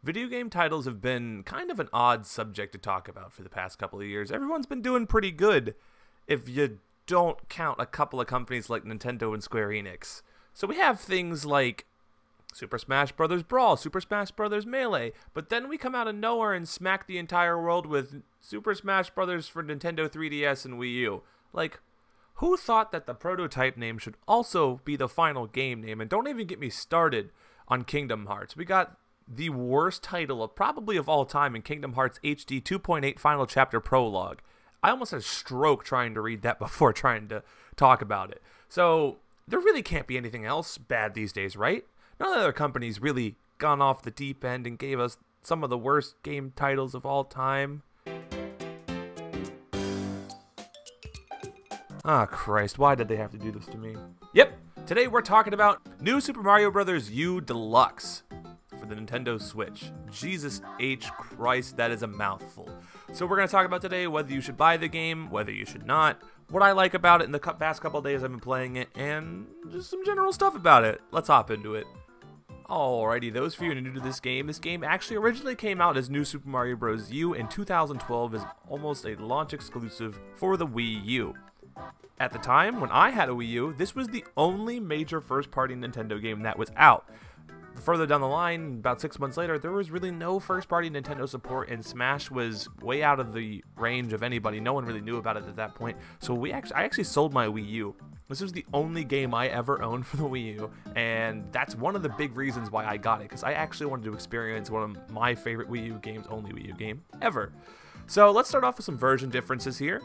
Video game titles have been kind of an odd subject to talk about for the past couple of years. Everyone's been doing pretty good if you don't count a couple of companies like Nintendo and Square Enix. So we have things like Super Smash Bros. Brawl, Super Smash Bros. Melee, but then we come out of nowhere and smack the entire world with Super Smash Bros. For Nintendo 3DS and Wii U. Like, who thought that the prototype name should also be the final game name? And don't even get me started on Kingdom Hearts. We got the worst title of probably of all time in Kingdom Hearts HD 2.8 Final Chapter Prologue. I almost had a stroke trying to read that before trying to talk about it. So there really can't be anything else bad these days, right? None of the other companies really gone off the deep end and gave us some of the worst game titles of all time. Ah, Christ, why did they have to do this to me? Yep, today we're talking about New Super Mario Bros. U Deluxe for the Nintendo Switch. Jesus H. Christ, that is a mouthful. So we're going to talk about today whether you should buy the game, whether you should not, what I like about it in the past couple of days I've been playing it, and just some general stuff about it. Let's hop into it. Alrighty, those of you who are new to this game actually originally came out as New Super Mario Bros. U in 2012 as almost a launch exclusive for the Wii U. At the time, when I had a Wii U, this was the only major first-party Nintendo game that was out. Further down the line, about 6 months later, there was really no first-party Nintendo support, and Smash was way out of the range of anybody. No one really knew about it at that point. So I actually sold my Wii U. This was the only game I ever owned for the Wii U, and that's one of the big reasons why I got it, because I actually wanted to experience one of my favorite Wii U games, only Wii U game, ever. So let's start off with some version differences here.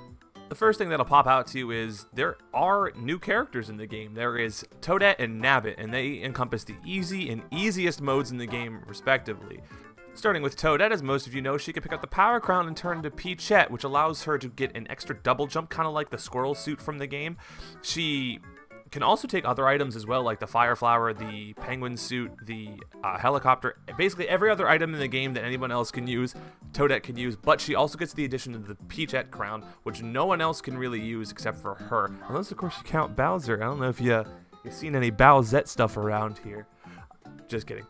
The first thing that'll pop out to you is there are new characters in the game. There is Toadette and Nabbit, and they encompass the easy and easiest modes in the game, respectively. Starting with Toadette, as most of you know, she can pick up the Power Crown and turn into Peachette, which allows her to get an extra double jump, kind of like the squirrel suit from the game. She can also take other items as well, like the Fire Flower, the Penguin suit, the helicopter. Basically every other item in the game that anyone else can use, Toadette can use, but she also gets the addition of the Peachette crown, which no one else can really use except for her. Unless, of course, you count Bowser. I don't know if you've seen any Bowsette stuff around here. Just kidding.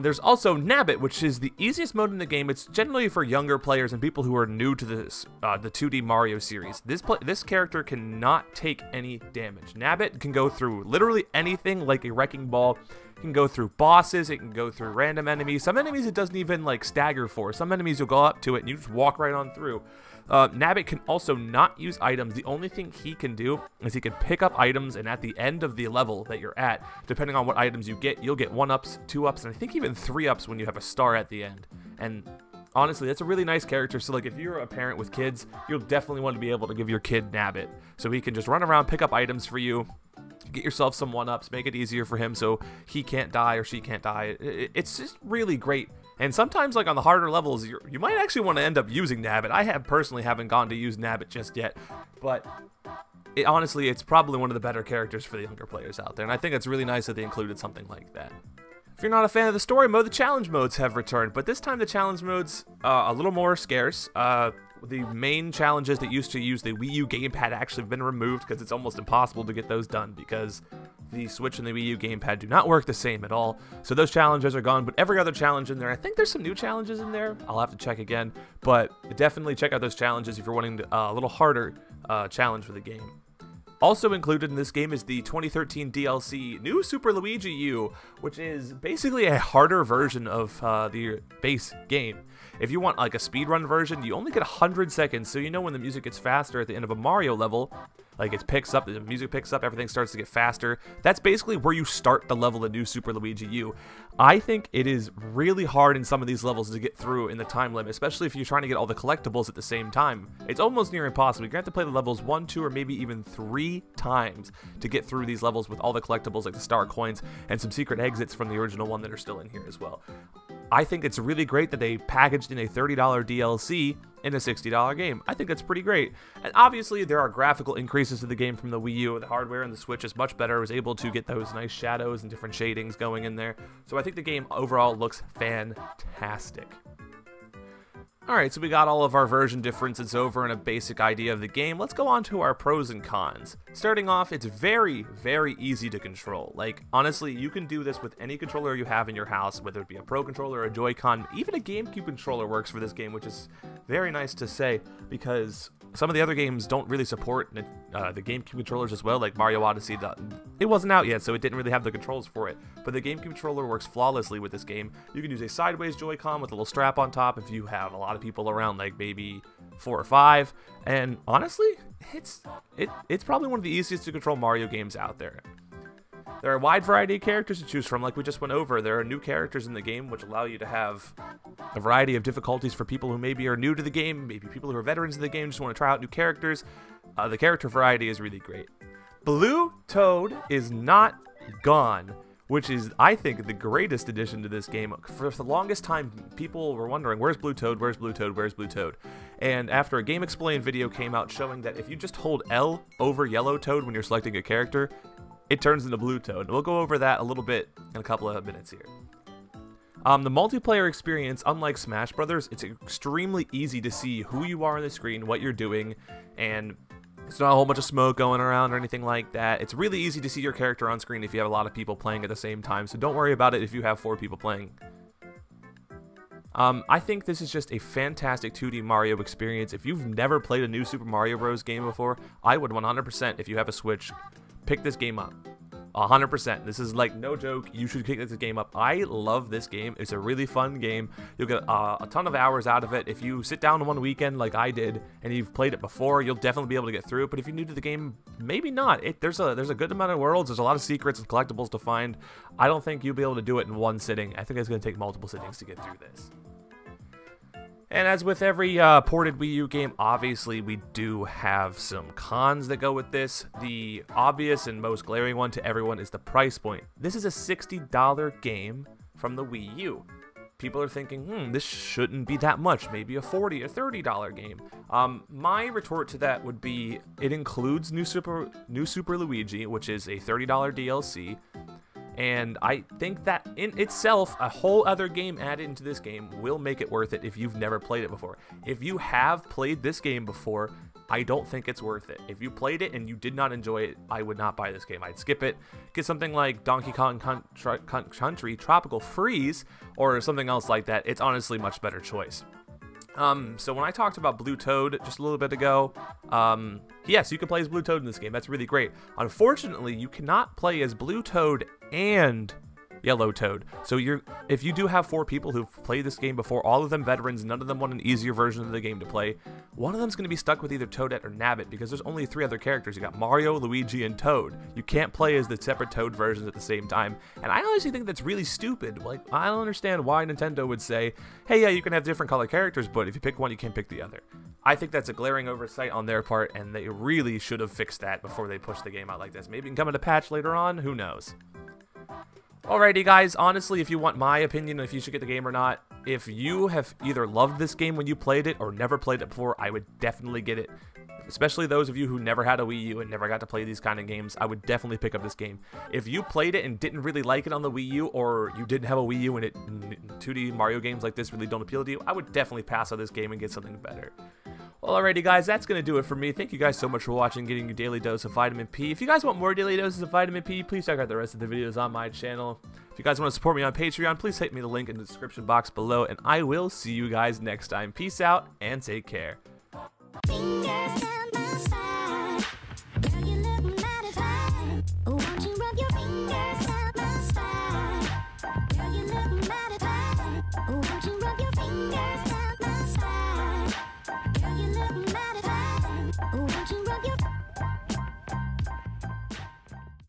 There's also Nabbit, which is the easiest mode in the game. It's generally for younger players and people who are new to this, the 2D Mario series. This character cannot take any damage. Nabbit can go through literally anything like a wrecking ball. It can go through bosses. It can go through random enemies. Some enemies it doesn't even like stagger for. Some enemies you'll go up to it and you just walk right on through. Nabbit can also not use items. The only thing he can do is he can pick up items, and at the end of the level that you're at, depending on what items you get, you'll get 1-ups, 2-ups, and I think even 3-ups when you have a star at the end. And honestly, that's a really nice character. So like if you're a parent with kids, you'll definitely want to be able to give your kid Nabbit. So he can just run around, pick up items for you, get yourself some 1-ups, make it easier for him so he can't die or she can't die. It's just really great. And sometimes, like on the harder levels, you might actually want to end up using Nabbit. I personally haven't gone to use Nabbit just yet, but honestly, it's probably one of the better characters for the younger players out there. And I think it's really nice that they included something like that. If you're not a fan of the story mode, the challenge modes have returned, but this time the challenge modes a little more scarce. The main challenges that used to use the Wii U gamepad actually have been removed because it's almost impossible to get those done because the Switch and the Wii U gamepad do not work the same at all. So those challenges are gone, but every other challenge in there, I think there's some new challenges in there. I'll have to check again, but definitely check out those challenges if you're wanting a little harder challenge for the game. Also included in this game is the 2013 DLC New Super Luigi U, which is basically a harder version of the base game. If you want like a speedrun version, you only get 100 seconds, so you know when the music gets faster at the end of a Mario level, like it picks up, the music picks up, everything starts to get faster. That's basically where you start the level of New Super Luigi U. I think it is really hard in some of these levels to get through in the time limit, especially if you're trying to get all the collectibles at the same time. It's almost near impossible. You're going to have to play the levels 1, 2, or maybe even 3 times to get through these levels with all the collectibles like the star coins and some secret exits from the original one that are still in here as well. I think it's really great that they packaged in a $30 DLC in a $60 game. I think that's pretty great. And obviously there are graphical increases to the game from the Wii U. The hardware and the Switch is much better. I was able to get those nice shadows and different shadings going in there. So I think the game overall looks fantastic. Alright, so we got all of our version differences over and a basic idea of the game. Let's go on to our pros and cons. Starting off, it's very, very easy to control. Like, honestly, you can do this with any controller you have in your house, whether it be a Pro controller, a Joy-Con, even a GameCube controller works for this game, which is very nice to say, because some of the other games don't really support the GameCube controllers as well, like Mario Odyssey. It wasn't out yet, so it didn't really have the controls for it, but the GameCube controller works flawlessly with this game. You can use a sideways Joy-Con with a little strap on top if you have a lot of people around, like maybe 4 or 5, and honestly, it's probably one of the easiest to control Mario games out there. There are a wide variety of characters to choose from, like we just went over. There are new characters in the game which allow you to have a variety of difficulties for people who maybe are new to the game, maybe people who are veterans of the game, just want to try out new characters. The character variety is really great. Blue Toad is not gone, which is, I think, the greatest addition to this game. For the longest time, people were wondering, where's Blue Toad, where's Blue Toad, where's Blue Toad? And after a Game Explain video came out showing that if you just hold L over Yellow Toad when you're selecting a character, it turns into Blue Toad. We'll go over that a little bit in a couple of minutes here. The multiplayer experience, unlike Smash Brothers, it's extremely easy to see who you are on the screen, what you're doing, and it's not a whole bunch of smoke going around or anything like that. It's really easy to see your character on screen if you have a lot of people playing at the same time, so don't worry about it if you have 4 people playing. I think this is just a fantastic 2D Mario experience. If you've never played a new Super Mario Bros. Game before, I would 100%, if you have a Switch, pick this game up. 100%. This is like no joke. You should pick this game up. I love this game. It's a really fun game. You'll get a ton of hours out of it. If you sit down one weekend like I did and you've played it before, you'll definitely be able to get through it. But if you're new to the game, maybe not. There's a good amount of worlds. There's a lot of secrets and collectibles to find. I don't think you'll be able to do it in one sitting. I think it's going to take multiple sittings to get through this. And as with every ported Wii U game, obviously we do have some cons that go with this. The obvious and most glaring one to everyone is the price point. This is a $60 game from the Wii U. People are thinking, this shouldn't be that much, maybe a $40 or $30 game. My retort to that would be, it includes New Super Luigi, which is a $30 DLC. And I think that in itself, a whole other game added into this game will make it worth it if you've never played it before. If you have played this game before, I don't think it's worth it. If you played it and you did not enjoy it, I would not buy this game. I'd skip it, get something like Donkey Kong Country Tropical Freeze, or something else like that. It's honestly a much better choice. So when I talked about Blue Toad just a little bit ago, yes, you can play as Blue Toad in this game. That's really great. Unfortunately, you cannot play as Blue Toad and Yellow Toad. So if you do have 4 people who've played this game before, all of them veterans, none of them want an easier version of the game to play, one of them's going to be stuck with either Toadette or Nabbit, because there's only 3 other characters. You got Mario, Luigi, and Toad. You can't play as the separate Toad versions at the same time, and I honestly think that's really stupid. Like, I don't understand why Nintendo would say, hey, yeah, you can have different color characters, but if you pick one, you can't pick the other. I think that's a glaring oversight on their part, and they really should have fixed that before they pushed the game out like this. Maybe it can come in a patch later on, who knows. Alrighty guys, honestly, if you want my opinion if you should get the game or not, if you have either loved this game when you played it or never played it before, I would definitely get it. Especially those of you who never had a Wii U and never got to play these kind of games, I would definitely pick up this game. If you played it and didn't really like it on the Wii U, or you didn't have a Wii U and 2D Mario games like this really don't appeal to you, I would definitely pass on this game and get something better. Well, alrighty guys, that's going to do it for me. Thank you guys so much for watching, getting your daily dose of vitamin P. If you guys want more daily doses of vitamin P, please check out the rest of the videos on my channel. If you guys want to support me on Patreon, please hit me the link in the description box below, and I will see you guys next time. Peace out, and take care.